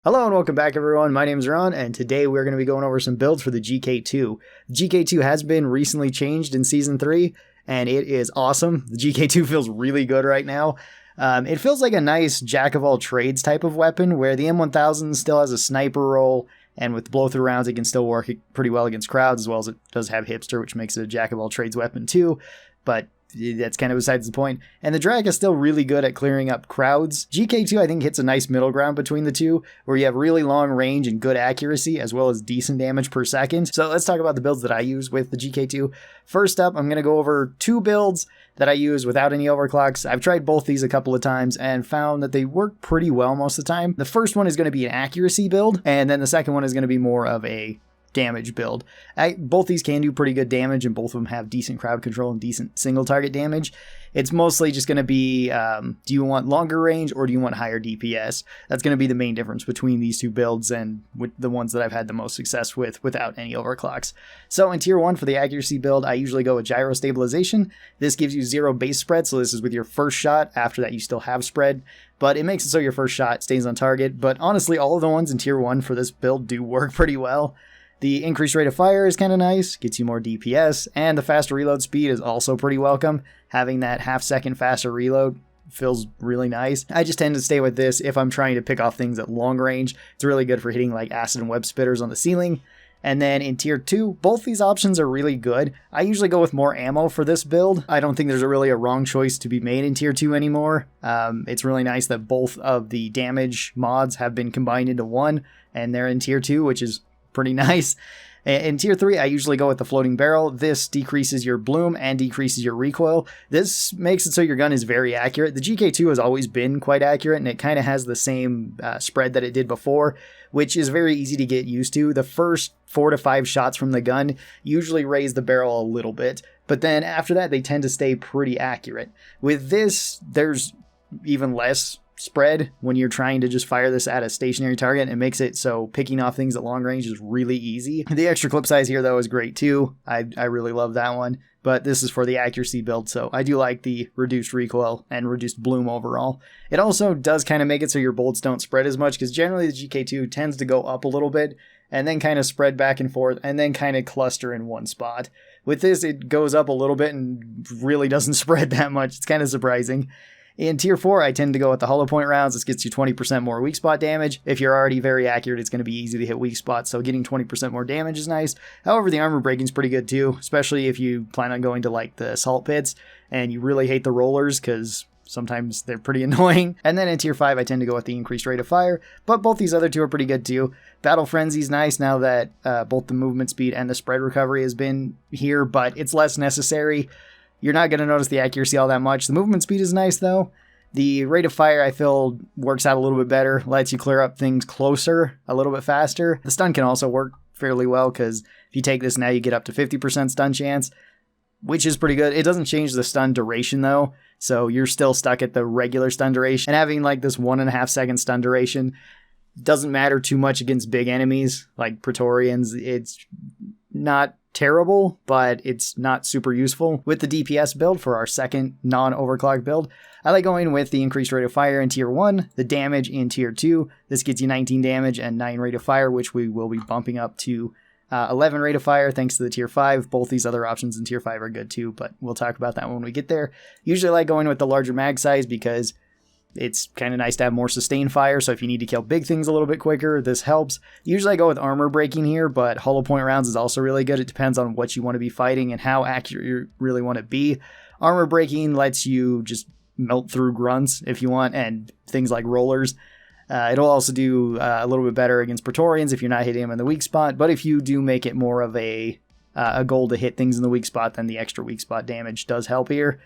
Hello and welcome back everyone, my name is Ron, and today we're going to be going over some builds for the Gk2. The Gk2 has been recently changed in Season 3, and it is awesome. The Gk2 feels really good right now. It feels like a nice jack-of-all-trades type of weapon, where the M1000 still has a sniper role, and with blow-through rounds it can still work pretty well against crowds, as well as it does have hipster, which makes it a jack-of-all-trades weapon too, but that's kind of besides the point. And the drag is still really good at clearing up crowds. Gk2 I think hits a nice middle ground between the two, where you have really long range and good accuracy, as well as decent damage per second. So let's talk about the builds that I use with the Gk2. First up, I'm going to go over two builds that I use without any overclocks. I've tried both these a couple of times and found that they work pretty well most of the time. The first one is going to be an accuracy build, and then the second one is going to be more of a damage build. Both these can do pretty good damage, and both of them have decent crowd control and decent single target damage. It's mostly just going to be, do you want longer range or do you want higher DPS? That's going to be the main difference between these two builds and with the ones that I've had the most success with without any overclocks. So in tier 1 for the accuracy build, I usually go with gyro stabilization. This gives you 0 base spread, so this is with your first shot. After that you still have spread, but it makes it so your first shot stays on target. But honestly, all of the ones in tier 1 for this build do work pretty well. The increased rate of fire is kind of nice, gets you more DPS, and the faster reload speed is also pretty welcome. Having that half-second faster reload feels really nice. I just tend to stay with this if I'm trying to pick off things at long range. It's really good for hitting like acid and web spitters on the ceiling. And then in tier 2, both these options are really good. I usually go with more ammo for this build. I don't think there's really a wrong choice to be made in tier 2 anymore. It's really nice that both of the damage mods have been combined into one, and they're in tier 2, which is pretty nice. In tier 3, I usually go with the floating barrel. This decreases your bloom and decreases your recoil. This makes it so your gun is very accurate. The Gk2 has always been quite accurate, and it kind of has the same spread that it did before, which is very easy to get used to. The first 4 to 5 shots from the gun usually raise the barrel a little bit, but then after that they tend to stay pretty accurate. With this, there's even less spread when you're trying to just fire this at a stationary target. It makes it so picking off things at long range is really easy. The extra clip size here though is great too. I really love that one, but this is for the accuracy build, so I do like the reduced recoil and reduced bloom overall. It also does kind of make it so your bolts don't spread as much, because generally the Gk2 tends to go up a little bit and then kind of spread back and forth and then kind of cluster in one spot. With this, it goes up a little bit and really doesn't spread that much. It's kind of surprising. In tier 4, I tend to go with the hollow point rounds. This gets you 20% more weak spot damage. If you're already very accurate, it's going to be easy to hit weak spots, so getting 20% more damage is nice. However, the armor breaking is pretty good too, especially if you plan on going to like the assault pits and you really hate the rollers, because sometimes they're pretty annoying. And then in tier 5, I tend to go with the increased rate of fire, but both these other two are pretty good too. Battle Frenzy is nice now that both the movement speed and the spread recovery has been here, but it's less necessary. You're not going to notice the accuracy all that much. The movement speed is nice though. The rate of fire I feel works out a little bit better, lets you clear up things closer a little bit faster. The stun can also work fairly well, because if you take this now you get up to 50% stun chance, which is pretty good. It doesn't change the stun duration though, so you're still stuck at the regular stun duration. And having like this 1.5 second stun duration doesn't matter too much against big enemies like Praetorians. It's not terrible, but it's not super useful. With the DPS build for our second non-overclock build, I like going with the increased rate of fire in tier 1, the damage in tier 2. This gets you 19 damage and 9 rate of fire, which we will be bumping up to 11 rate of fire thanks to the tier 5. Both these other options in tier 5 are good too, but we'll talk about that when we get there. Usually I like going with the larger mag size because it's kind of nice to have more sustained fire, so if you need to kill big things a little bit quicker, this helps. Usually I go with armor breaking here, but hollow point rounds is also really good. It depends on what you want to be fighting and how accurate you really want to be. Armor breaking lets you just melt through grunts if you want, and things like rollers. It'll also do a little bit better against Praetorians if you're not hitting them in the weak spot, but if you do make it more of a goal to hit things in the weak spot, then the extra weak spot damage does help here.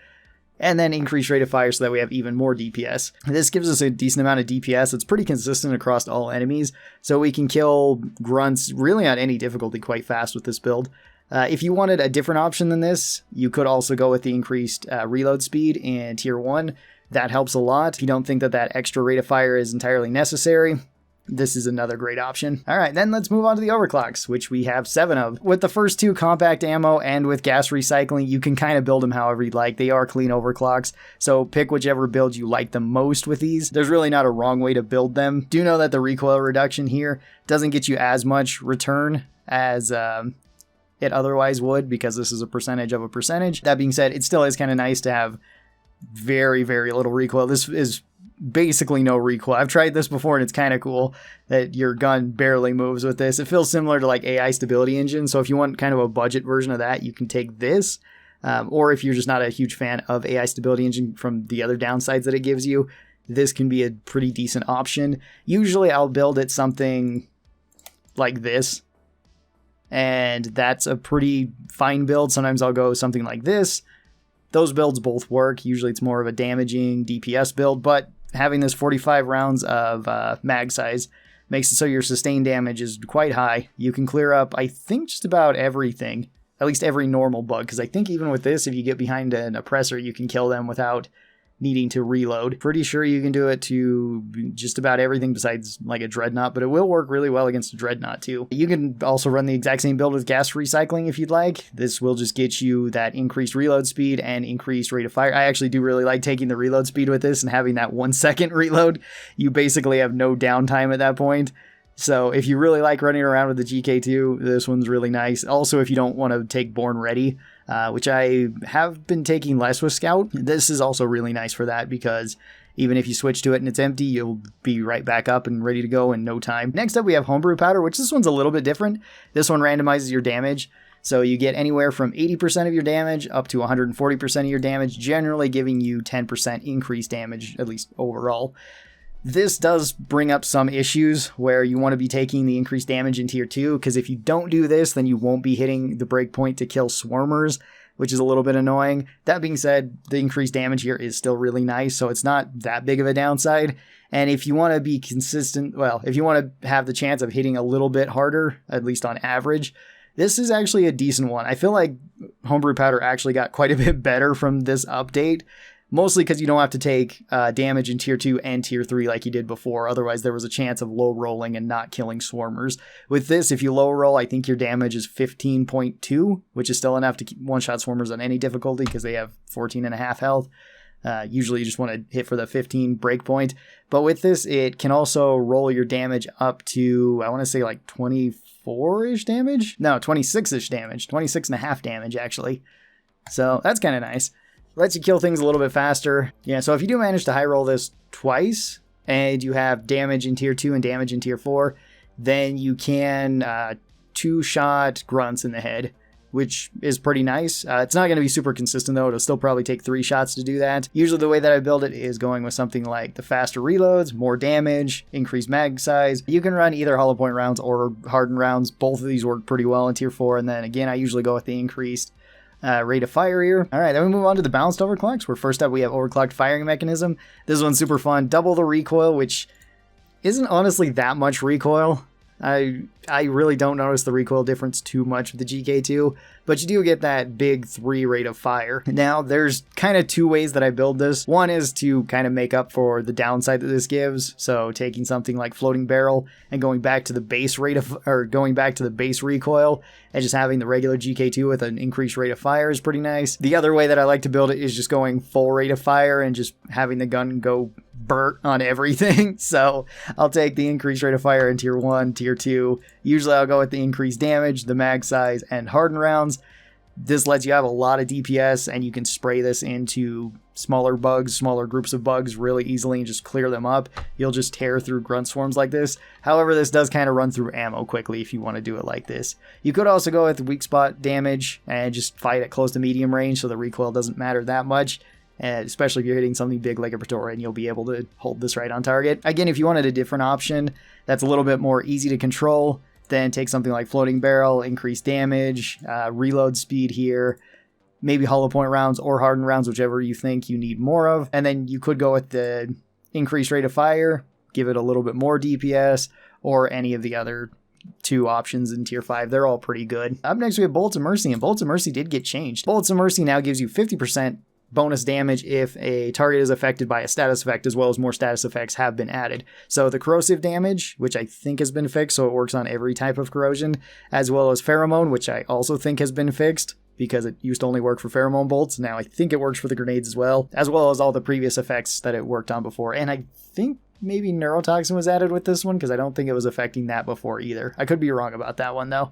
And then increased rate of fire so that we have even more DPS. This gives us a decent amount of DPS. It's pretty consistent across all enemies, so we can kill grunts really on any difficulty quite fast with this build. If you wanted a different option than this, you could also go with the increased reload speed in tier 1. That helps a lot. If you don't think that that extra rate of fire is entirely necessary, this is another great option. All right, then let's move on to the overclocks, which we have 7 of. With the first 2, compact ammo and with gas recycling, you can kind of build them however you'd like. They are clean overclocks, so pick whichever build you like the most with these. There's really not a wrong way to build them. Do know that the recoil reduction here doesn't get you as much return as it otherwise would, because this is a percentage of a percentage. That being said, it still is kind of nice to have very, very little recoil. This is basically no recoil. I've tried this before and it's kind of cool that your gun barely moves with this. It feels similar to like AI stability engine. So if you want kind of a budget version of that, you can take this. Or if you're just not a huge fan of AI stability engine from the other downsides that it gives you, this can be a pretty decent option. Usually I'll build it something like this, and that's a pretty fine build. Sometimes I'll go something like this. Those builds both work. Usually it's more of a damaging DPS build, but having this 45 rounds of mag size makes it so your sustained damage is quite high. You can clear up, I think, just about everything, at least every normal bug, because I think even with this, if you get behind an oppressor, you can kill them without needing to reload. Pretty sure you can do it to just about everything besides like a dreadnought, but it will work really well against a dreadnought too. You can also run the exact same build with gas recycling if you'd like. This will just get you that increased reload speed and increased rate of fire. I actually do really like taking the reload speed with this and having that 1 second reload. You basically have no downtime at that point. So if you really like running around with the Gk2, this one's really nice. Also, if you don't want to take Born Ready, which I have been taking less with Scout, this is also really nice for that, because even if you switch to it and it's empty, you'll be right back up and ready to go in no time. Next up, we have Homebrew Powder, which this one's a little bit different. This one randomizes your damage. So you get anywhere from 80% of your damage up to 140% of your damage, generally giving you 10% increased damage, at least overall. This does bring up some issues where you want to be taking the increased damage in tier 2, because if you don't do this, then you won't be hitting the breakpoint to kill swarmers, which is a little bit annoying. That being said, the increased damage here is still really nice, so it's not that big of a downside. And if you want to be consistent, well, if you want to have the chance of hitting a little bit harder, at least on average, this is actually a decent one. I feel like Homebrew Powder actually got quite a bit better from this update. Mostly because you don't have to take damage in tier 2 and tier 3 like you did before. Otherwise, there was a chance of low rolling and not killing swarmers. With this, if you low roll, I think your damage is 15.2, which is still enough to one-shot swarmers on any difficulty because they have 14.5 health. Usually you just want to hit for the 15 breakpoint. But with this, it can also roll your damage up to, I want to say like 24-ish damage? No, 26-ish damage. 26.5 damage, actually. So that's kind of nice. Lets you kill things a little bit faster. Yeah, so if you do manage to high roll this twice, and you have damage in tier 2 and damage in tier 4, then you can two-shot grunts in the head, which is pretty nice. It's not going to be super consistent though. It'll still probably take 3 shots to do that. Usually the way that I build it is going with something like the faster reloads, more damage, increased mag size. You can run either hollow point rounds or hardened rounds. Both of these work pretty well in tier 4, and then again, I usually go with the increased rate of fire here. All right, then we move on to the balanced overclocks, where first up we have overclocked firing mechanism. This one's super fun. Double the recoil, which isn't honestly that much recoil. I really don't notice the recoil difference too much with the Gk2, but you do get that big 3 rate of fire. Now, there's kind of 2 ways that I build this. One is to kind of make up for the downside that this gives, so taking something like floating barrel and going back to the base rate of, or going back to the base recoil and just having the regular Gk2 with an increased rate of fire is pretty nice. The other way that I like to build it is just going full rate of fire and just having the gun go burnt on everything. So I'll take the increased rate of fire in tier 1, tier 2. Usually I'll go with the increased damage, the mag size, and hardened rounds. This lets you have a lot of DPS, and you can spray this into smaller bugs, smaller groups of bugs really easily and just clear them up. You'll just tear through grunt swarms like this. However, this does kind of run through ammo quickly if you want to do it like this. You could also go with weak spot damage and just fight at close to medium range so the recoil doesn't matter that much. And especially if you're hitting something big like a Praetorian, you'll be able to hold this right on target. Again, if you wanted a different option that's a little bit more easy to control, then take something like floating barrel, increase damage, reload speed here, maybe hollow point rounds or hardened rounds, whichever you think you need more of. And then you could go with the increased rate of fire, give it a little bit more DPS, or any of the other 2 options in tier 5. They're all pretty good. Up next we have Bullets of Mercy, and Bullets of Mercy did get changed. Bullets of Mercy now gives you 50% bonus damage if a target is affected by a status effect, as well as more status effects have been added. So the corrosive damage, which I think has been fixed, so it works on every type of corrosion, as well as pheromone, which I also think has been fixed, because it used to only work for pheromone bolts. Now I think it works for the grenades as well as all the previous effects that it worked on before. And I think maybe neurotoxin was added with this one, because I don't think it was affecting that before either. I could be wrong about that one though.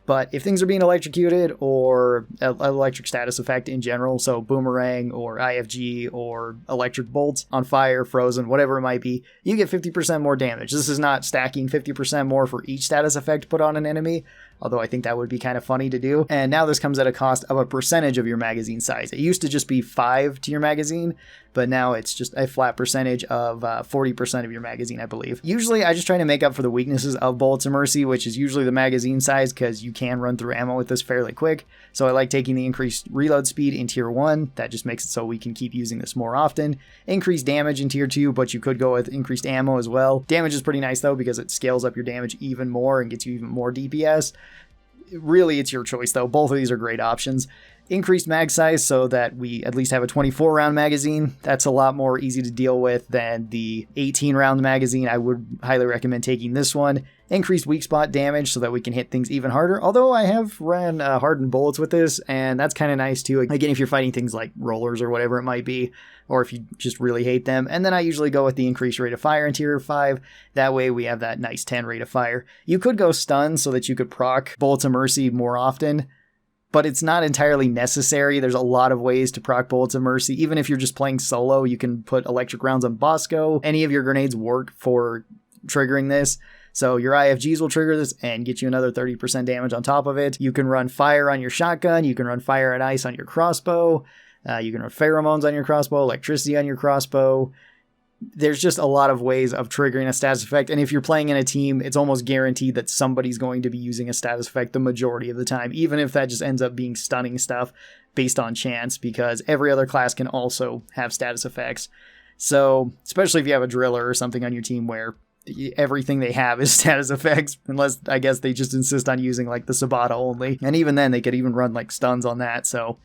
But if things are being electrocuted, or electric status effect in general, so boomerang or IFG or electric bolts, on fire, frozen, whatever it might be, you get 50% more damage. This is not stacking 50% more for each status effect put on an enemy, although I think that would be kind of funny to do. And now this comes at a cost of a percentage of your magazine size. It used to just be 5 to your magazine, but now it's just a flat percentage of 40% of your magazine, I believe. Usually I just try to make up for the weaknesses of Bullets of Mercy, which is usually the magazine size, because you can run through ammo with this fairly quick. So I like taking the increased reload speed in tier 1. That just makes it so we can keep using this more often. Increased damage in tier 2, but you could go with increased ammo as well. Damage is pretty nice though, because it scales up your damage even more and gets you even more DPS. Really, it's your choice though. Both of these are great options. Increased mag size, so that we at least have a 24 round magazine. That's a lot more easy to deal with than the 18 round magazine. I would highly recommend taking this one. Increased weak spot damage, so that we can hit things even harder. Although I have ran hardened bullets with this, and that's kind of nice too. Again, if you're fighting things like rollers or whatever it might be, or if you just really hate them. And then I usually go with the increased rate of fire in tier 5. That way we have that nice 10 rate of fire. You could go stun so that you could proc Bullets of Mercy more often, but it's not entirely necessary. There's a lot of ways to proc Bullets of Mercy. Even if you're just playing solo, you can put electric rounds on Bosco. Any of your grenades work for triggering this. So your IFGs will trigger this and get you another 30% damage on top of it. You can run fire on your shotgun. You can run fire and ice on your crossbow. You can run pheromones on your crossbow, electricity on your crossbow. There's just a lot of ways of triggering a status effect. And if you're playing in a team, it's almost guaranteed that somebody's going to be using a status effect the majority of the time, even if that just ends up being stunning stuff based on chance, because every other class can also have status effects. So, especially if you have a driller or something on your team where everything they have is status effects, unless I guess they just insist on using like the Sabata only. And even then, they could even run like stuns on that. So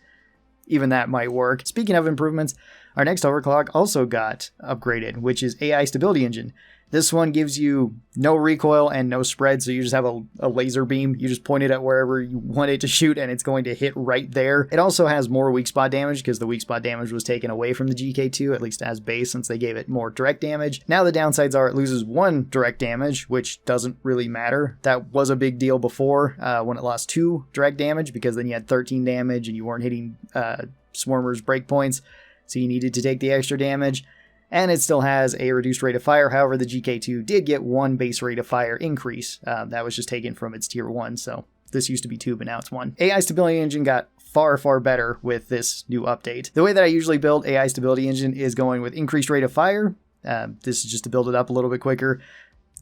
even that might work. Speaking of improvements, our next overclock also got upgraded, which is AI Stability Engine. This one gives you no recoil and no spread, so you just have a laser beam. You just point it at wherever you want it to shoot, and it's going to hit right there. It also has more weak spot damage, because the weak spot damage was taken away from the Gk2, at least as base, since they gave it more direct damage. Now the downsides are it loses 1 direct damage, which doesn't really matter. That was a big deal before, when it lost 2 direct damage, because then you had 13 damage and you weren't hitting Swarmer's breakpoints, so you needed to take the extra damage. And it still has a reduced rate of fire. However, the Gk2 did get 1 base rate of fire increase. That was just taken from its tier 1, so this used to be 2, but now it's 1. AI Stability Engine got far, far better with this new update. The way that I usually build AI Stability Engine is going with increased rate of fire. This is just to build it up a little bit quicker.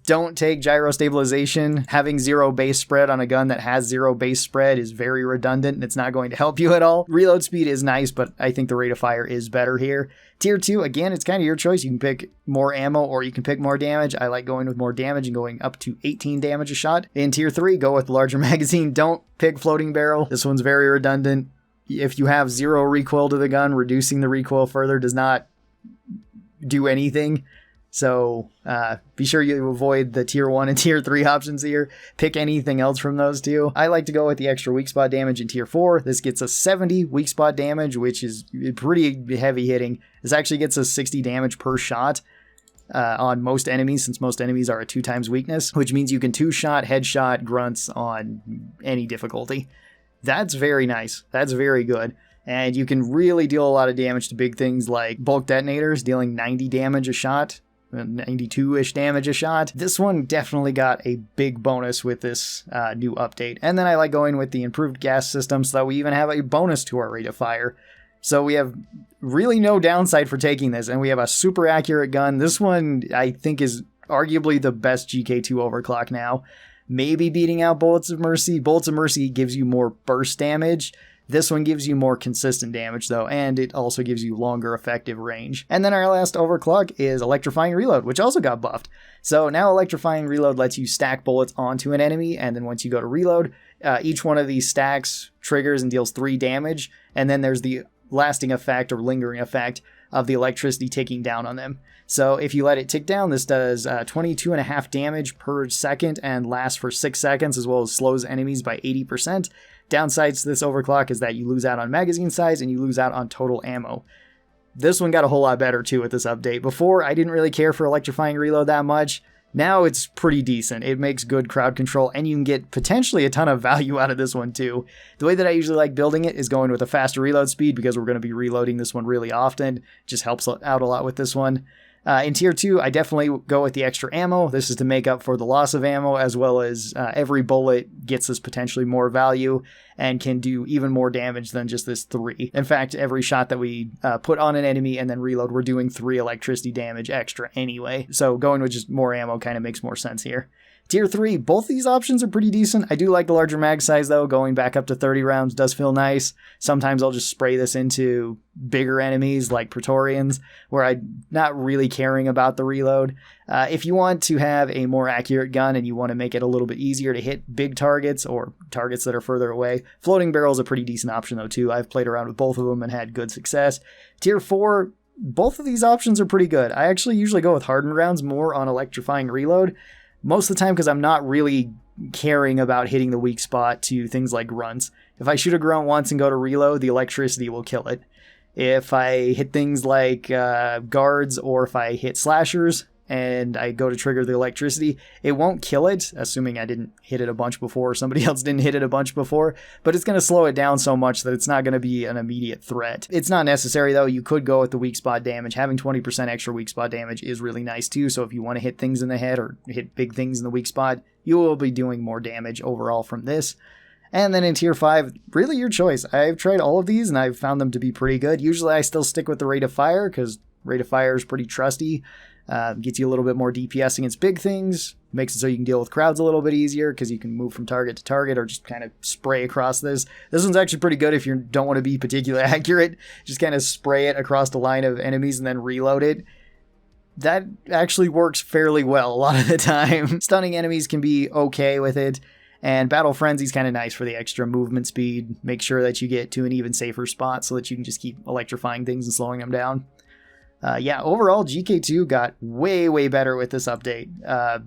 Don't take gyro stabilization. Having 0 base spread on a gun that has 0 base spread is very redundant, and it's not going to help you at all. Reload speed is nice, but I think the rate of fire is better here. Tier 2, again, it's kind of your choice. You can pick more ammo or you can pick more damage. I like going with more damage and going up to 18 damage a shot. In Tier 3, go with larger magazine. Don't pick floating barrel. This one's very redundant. If you have 0 recoil to the gun, reducing the recoil further does not do anything. So be sure you avoid the tier 1 and tier 3 options here. Pick anything else from those two. I like to go with the extra weak spot damage in tier 4. This gets us 70 weak spot damage, which is pretty heavy hitting. This actually gets us 60 damage per shot on most enemies, since most enemies are a 2 times weakness, which means you can 2-shot, headshot, grunts on any difficulty. That's very nice. That's very good. And you can really deal a lot of damage to big things like bulk detonators, dealing 90 damage a shot. 92-ish damage a shot. This one definitely got a big bonus with this new update. And then I like going with the improved gas system, so that we even have a bonus to our rate of fire. So we have really no downside for taking this, and we have a super accurate gun. This one I think is arguably the best Gk2 overclock now. Maybe beating out Bullets of Mercy. Bullets of Mercy gives you more burst damage. This one gives you more consistent damage though, and it also gives you longer effective range. And then our last overclock is Electrifying Reload, which also got buffed. So now Electrifying Reload lets you stack bullets onto an enemy, and then once you go to reload, each one of these stacks triggers and deals 3 damage, and then there's the lasting effect or lingering effect of the electricity ticking down on them. So if you let it tick down, this does 22.5 damage per second and lasts for 6 seconds, as well as slows enemies by 80%. Downsides to this overclock is that you lose out on magazine size and you lose out on total ammo. This one got a whole lot better too with this update. Before, I didn't really care for electrifying reload that much. Now it's pretty decent. It makes good crowd control, and you can get potentially a ton of value out of this one too. The way that I usually like building it is going with a faster reload speed, because we're going to be reloading this one really often. It just helps out a lot with this one. In tier 2, I definitely go with the extra ammo. This is to make up for the loss of ammo, as well as every bullet gets us potentially more value and can do even more damage than just this 3. In fact, every shot that we put on an enemy and then reload, we're doing 3 electricity damage extra anyway. So going with just more ammo kind of makes more sense here. Tier 3, both these options are pretty decent. I do like the larger mag size though. Going back up to 30 rounds does feel nice. Sometimes I'll just spray this into bigger enemies like Praetorians, where I'm not really caring about the reload. If you want to have a more accurate gun and you want to make it a little bit easier to hit big targets or targets that are further away, floating barrel is a pretty decent option though too. I've played around with both of them and had good success. Tier 4, both of these options are pretty good. I actually usually go with hardened rounds more on electrifying reload. Most of the time, because I'm not really caring about hitting the weak spot to things like grunts. If I shoot a grunt once and go to reload, the electricity will kill it. If I hit things like guards, or if I hit slashers and I go to trigger the electricity, it won't kill it, assuming I didn't hit it a bunch before or somebody else didn't hit it a bunch before, but it's going to slow it down so much that it's not going to be an immediate threat. It's not necessary though. You could go with the weak spot damage. Having 20% extra weak spot damage is really nice too, so if you want to hit things in the head or hit big things in the weak spot, you will be doing more damage overall from this. And then in tier 5, really your choice. I've tried all of these and I've found them to be pretty good. Usually I still stick with the rate of fire, because rate of fire is pretty trusty. Gets you a little bit more DPS against big things, makes it so you can deal with crowds a little bit easier because you can move from target to target or just kind of spray across this. This one's actually pretty good if you don't want to be particularly accurate. Just kind of spray it across the line of enemies and then reload it. That actually works fairly well a lot of the time. Stunning enemies can be okay with it, and Battle Frenzy is kind of nice for the extra movement speed. Make sure that you get to an even safer spot so that you can just keep electrifying things and slowing them down. Yeah, overall, Gk2 got way better with this update.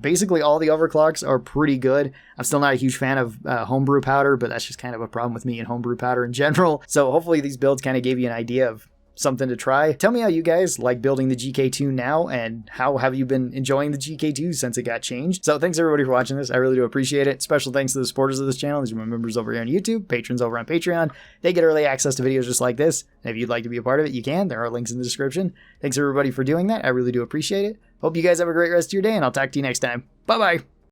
Basically, all the overclocks are pretty good. I'm still not a huge fan of homebrew powder, but that's just kind of a problem with me and homebrew powder in general. So hopefully these builds kind of gave you an idea of something to try. Tell me how you guys like building the Gk2 now, and how have you been enjoying the Gk2 since it got changed. So thanks everybody for watching this. I really do appreciate it. Special thanks to the supporters of this channel. These are my members over here on YouTube, patrons over on Patreon. They get early access to videos just like this. And if you'd like to be a part of it, you can. There are links in the description. Thanks everybody for doing that. I really do appreciate it. Hope you guys have a great rest of your day, and I'll talk to you next time. Bye-bye.